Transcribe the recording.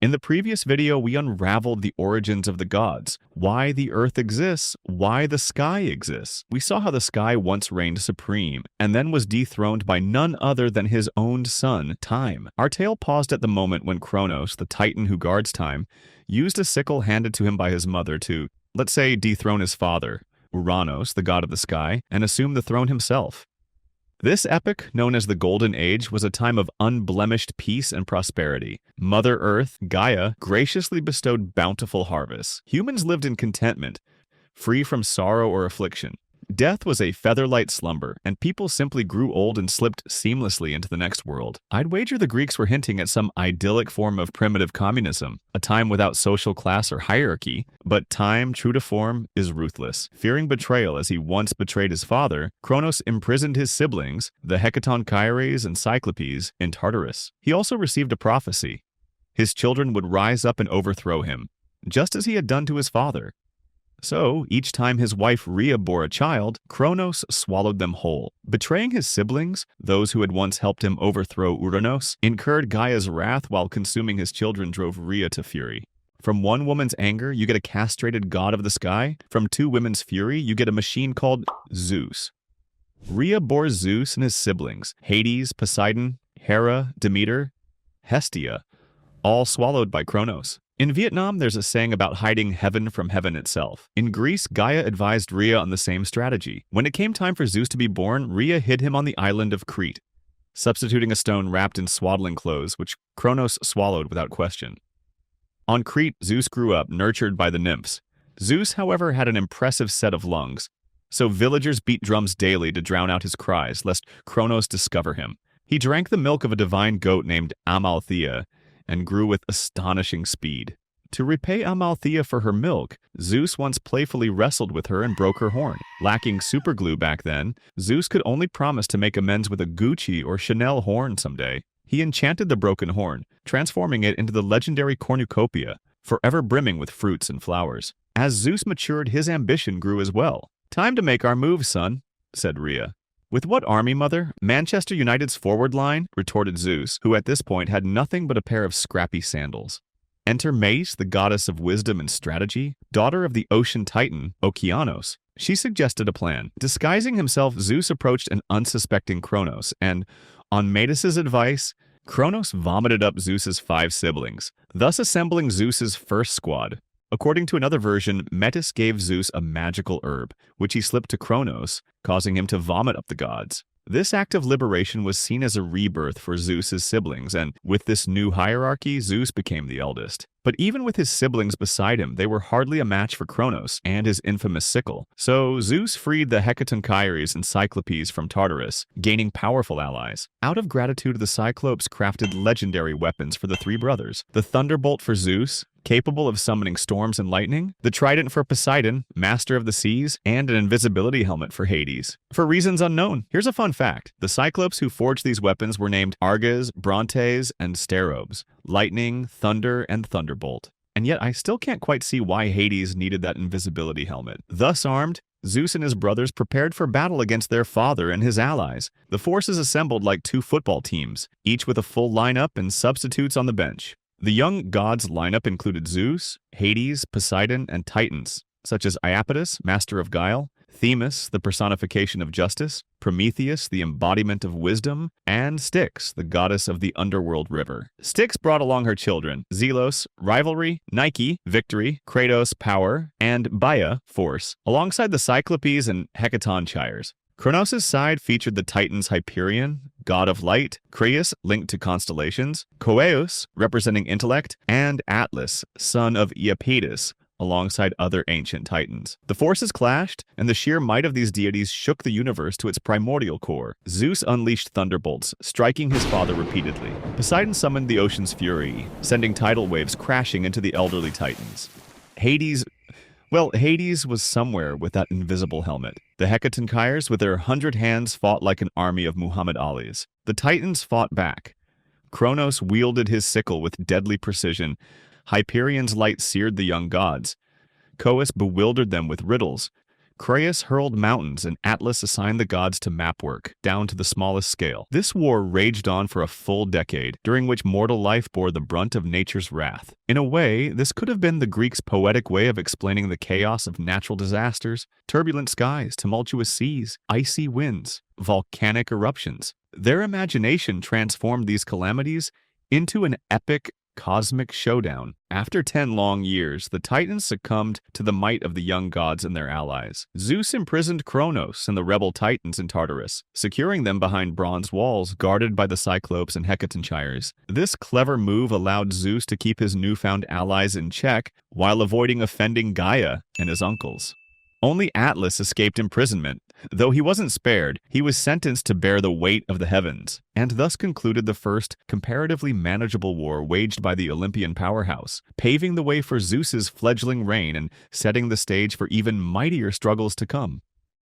In the previous video, we unraveled the origins of the gods, why the earth exists, why the sky exists. We saw how the sky once reigned supreme, and then was dethroned by none other than his own son, Time. Our tale paused at the moment when Cronos, the titan who guards time, used a sickle handed to him by his mother to, let's say, dethrone his father, Uranos, the god of the sky, and assume the throne himself. This epoch, known as the Golden Age, was a time of unblemished peace and prosperity. Mother Earth, Gaia, graciously bestowed bountiful harvests. Humans lived in contentment, free from sorrow or affliction. Death was a feather-light slumber, and people simply grew old and slipped seamlessly into the next world. I'd wager the Greeks were hinting at some idyllic form of primitive communism, a time without social class or hierarchy, but Time, true to form, is ruthless. Fearing betrayal as he once betrayed his father, Cronos imprisoned his siblings, the Hecatonchires and Cyclopes, in Tartarus. He also received a prophecy. His children would rise up and overthrow him, just as he had done to his father. So, each time his wife Rhea bore a child, Cronos swallowed them whole. Betraying his siblings, those who had once helped him overthrow Uranos, incurred Gaia's wrath while consuming his children drove Rhea to fury. From one woman's anger, you get a castrated god of the sky. From two women's fury, you get a machine called Zeus. Rhea bore Zeus and his siblings, Hades, Poseidon, Hera, Demeter, Hestia, all swallowed by Cronos. In Vietnam, there's a saying about hiding heaven from heaven itself. In Greece, Gaia advised Rhea on the same strategy. When it came time for Zeus to be born, Rhea hid him on the island of Crete, substituting a stone wrapped in swaddling clothes, which Cronos swallowed without question. On Crete, Zeus grew up, nurtured by the nymphs. Zeus, however, had an impressive set of lungs, so villagers beat drums daily to drown out his cries, lest Cronos discover him. He drank the milk of a divine goat named Amalthea, and grew with astonishing speed. To repay Amalthea for her milk, Zeus once playfully wrestled with her and broke her horn. Lacking superglue back then, Zeus could only promise to make amends with a Gucci or Chanel horn someday. He enchanted the broken horn, transforming it into the legendary cornucopia, forever brimming with fruits and flowers. As Zeus matured, his ambition grew as well. "Time to make our move, son," said Rhea. "With what army, mother? Manchester United's forward line?" retorted Zeus, who at this point had nothing but a pair of scrappy sandals. Enter Meis, the goddess of wisdom and strategy, daughter of the ocean titan, Okeanos. She suggested a plan. Disguising himself, Zeus approached an unsuspecting Cronos, and, on Metis's advice, Cronos vomited up Zeus's 5 siblings, thus assembling Zeus's first squad. According to another version, Metis gave Zeus a magical herb, which he slipped to Cronos, causing him to vomit up the gods. This act of liberation was seen as a rebirth for Zeus's siblings, and with this new hierarchy, Zeus became the eldest. But even with his siblings beside him, they were hardly a match for Cronos and his infamous sickle. So Zeus freed the Hecatonchires and Cyclopes from Tartarus, gaining powerful allies. Out of gratitude, the Cyclopes crafted legendary weapons for the 3 brothers. The thunderbolt for Zeus, capable of summoning storms and lightning, the trident for Poseidon, master of the seas, and an invisibility helmet for Hades. For reasons unknown, here's a fun fact. The Cyclopes who forged these weapons were named Arges, Brontes, and Sterobes, lightning, thunder, and thunderbolt. And yet I still can't quite see why Hades needed that invisibility helmet. Thus armed, Zeus and his brothers prepared for battle against their father and his allies. The forces assembled like 2 football teams, each with a full lineup and substitutes on the bench. The young gods' lineup included Zeus, Hades, Poseidon, and Titans, such as Iapetus, master of guile, Themis, the personification of justice, Prometheus, the embodiment of wisdom, and Styx, the goddess of the underworld river. Styx brought along her children, Zelos, rivalry, Nike, victory, Kratos, power, and Baia, force, alongside the Cyclopes and Hecatonchires. Cronos' side featured the Titans Hyperion, god of light, Crius, linked to constellations, Coeus, representing intellect, and Atlas, son of Iapetus, alongside other ancient titans. The forces clashed, and the sheer might of these deities shook the universe to its primordial core. Zeus unleashed thunderbolts, striking his father repeatedly. Poseidon summoned the ocean's fury, sending tidal waves crashing into the elderly titans. Hades was somewhere with that invisible helmet. The Hecatonchires, with their 100 hands, fought like an army of Muhammad Alis. The Titans fought back. Cronos wielded his sickle with deadly precision. Hyperion's light seared the young gods. Coeus bewildered them with riddles. Craeus hurled mountains and Atlas assigned the gods to map work, down to the smallest scale. This war raged on for a full decade, during which mortal life bore the brunt of nature's wrath. In a way, this could have been the Greeks' poetic way of explaining the chaos of natural disasters, turbulent skies, tumultuous seas, icy winds, volcanic eruptions. Their imagination transformed these calamities into an epic cosmic showdown. After 10 long years, the Titans succumbed to the might of the young gods and their allies. Zeus imprisoned Cronos and the rebel Titans in Tartarus, securing them behind bronze walls guarded by the Cyclopes and Hecatonchires. This clever move allowed Zeus to keep his newfound allies in check while avoiding offending Gaia and his uncles. Only Atlas escaped imprisonment. Though he wasn't spared, he was sentenced to bear the weight of the heavens, and thus concluded the first comparatively manageable war waged by the Olympian powerhouse, paving the way for Zeus's fledgling reign and setting the stage for even mightier struggles to come.